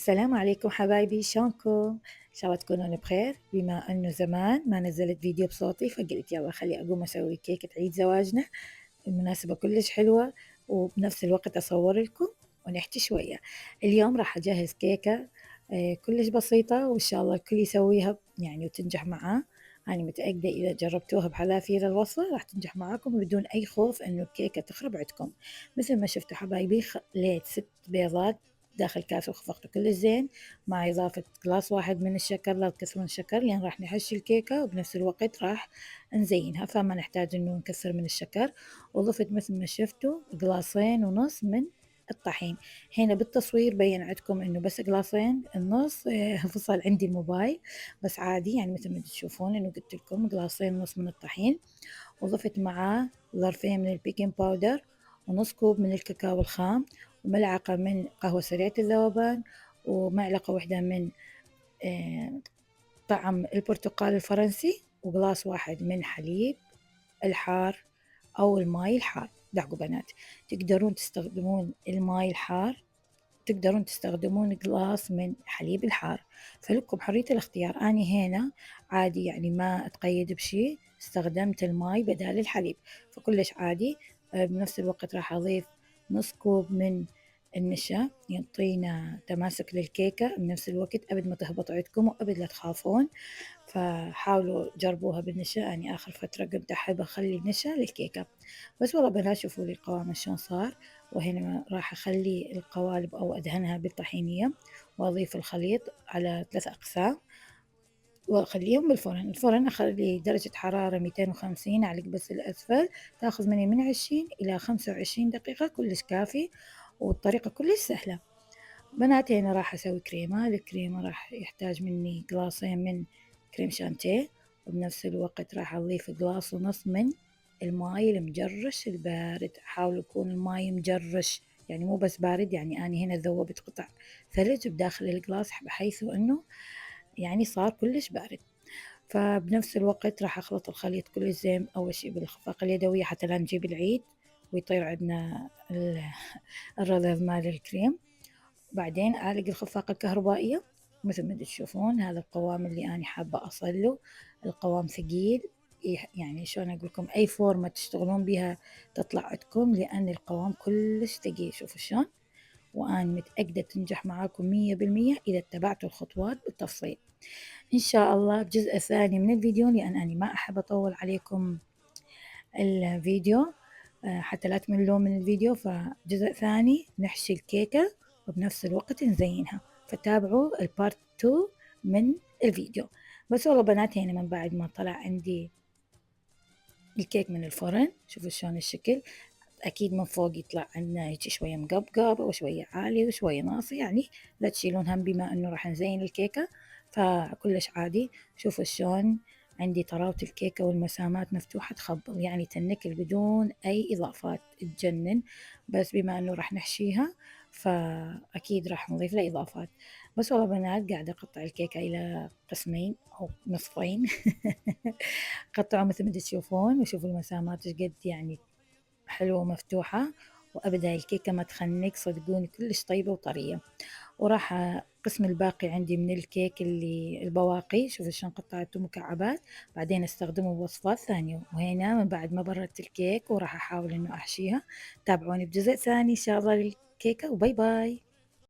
السلام عليكم حبايبي، شلونكم؟ إن شاء الله تكونون بخير. بما إنه زمان ما نزلت فيديو بصوتي فقلت يلا خلي أقوم أسوي كيكة عيد زواجنا. المناسبة كلش حلوة وبنفس الوقت أصور لكم ونحكي شوية. اليوم راح أجهز كيكة كلش بسيطة وإن شاء الله الكل يسويها يعني وتنجح معاه. أنا متأكدة إذا جربتوها بحذافير الوصفة راح تنجح معاكم بدون أي خوف إنه الكيكة تخرب عندكم. مثل ما شفتوا حبايبي خليت 6 بيضات داخل كاس وخفقته كل زين مع إضافة جلاس واحد من الشكر. لا تكسرون الشكر لأن راح نحشي الكيكة وبنفس الوقت راح نزينها فما نحتاج إنه نكسر من الشكر. وضفت مثل ما شفتوا جلاصين ونص من الطحين. هنا بالتصوير بين عندكم انه بس جلاصين النص فصل عندي الموبايل، بس عادي يعني مثل ما تشوفون انه قلت لكم جلاصين ونص من الطحين. وضفت معاه ظرفين من البيكنج باودر ونص كوب من الكاكاو الخام وملعقة من قهوة سريعة الذوبان ومعلقة واحدة من آه، طعم البرتقال الفرنسي وغلاس واحد من حليب الحار أو الماي الحار. دعوا بنات، تقدرون تستخدمون الماي الحار، تقدرون تستخدمون قلاص من حليب الحار، فلكم حرية الاختيار. أنا هنا عادي يعني ما أتقيد بشي، استخدمت الماي بدال الحليب فكلش عادي. بنفس الوقت راح أضيف نص كوب من النشا يعطينا تماسك للكيكة بنفس الوقت أبد ما تهبط عندكم وأبد لا تخافون. فحاولوا جربوها بالنشا، أنا آخر فترة قمت أحب أخلي النشا للكيكة. بس والله بنات شوفوا لي القوام شلون صار. وهنا راح أخلي القوالب أو أدهنها بالطحينية وأضيف الخليط على 3 أقسام وأخليهم بالفرن. الفرن أخلي درجة حرارة 250 على القبس الأسفل، تاخذ مني من 20 إلى 25 دقيقة كلش كافي والطريقة كلش سهلة. بنات هنا راح أسوي كريمة. الكريمة راح يحتاج مني قلاصين من كريم شانتيه وبنفس الوقت راح أضيف قلاص ونص من الماي المجرش البارد. حاولوا يكون الماي مجرش يعني مو بس بارد، يعني أنا هنا ذوبت قطع ثلج بداخل القلاص بحيث أنه يعني صار كلش بارد. فبنفس الوقت راح أخلط الخليط كل زين أول شي بالخفاقة اليدوية حتى لا نجيب العيد ويطير عندنا الرذذ مال الكريم. بعدين أعلق الخفاقة الكهربائية مثل ما تشوفون. هذا القوام اللي أنا حابة أصله، القوام ثقيل يعني شلون أقول لكم أي فورمة تشتغلون بها تطلع عندكم لأن القوام كلش ثقيل. شوفوا شلون، وأنا متأكدة تنجح معاكم 100% إذا اتبعتوا الخطوات بالتفصيل. إن شاء الله بجزء ثاني من الفيديو لأن أنا ما أحب أطول عليكم الفيديو حتى لا تملون من الفيديو. فجزء ثاني نحشي الكيكة وبنفس الوقت نزينها، فتابعوا البارت 2 من الفيديو. بس والله بنات هنا من بعد ما طلع عندي الكيك من الفرن شوفوا شلون الشكل. أكيد من فوق يطلع عنا هيك شوية مقبقب وشوية عالي وشوية ناصي، يعني لا تشيلون هم بما إنه راح نزين الكيكة فكلش عادي. شوفوا شلون عندي طراوة الكيكة والمسامات مفتوحة تخبل يعني تنكل بدون أي إضافات تجنن. بس بما إنه راح نحشيها فأكيد راح نضيف له إضافات. بس والله بنات قاعدة أقطع الكيكة إلى قسمين أو نصفين قطعوا مثل ما تشوفون وشوفوا المسامات ايش قد يعني حلوة ومفتوحة وأبدا الكيكة ما تخنق صدقوني كلش طيبة وطرية. وراح قسم الباقي عندي من الكيك اللي البواقي شوفوا شلون قطعته مكعبات بعدين استخدمه بوصفات ثانية. وهنا من بعد ما بردت الكيك وراح أحاول إنه أحشيها. تابعوني بجزء ثاني إن شاء الله للكيكة وباي باي.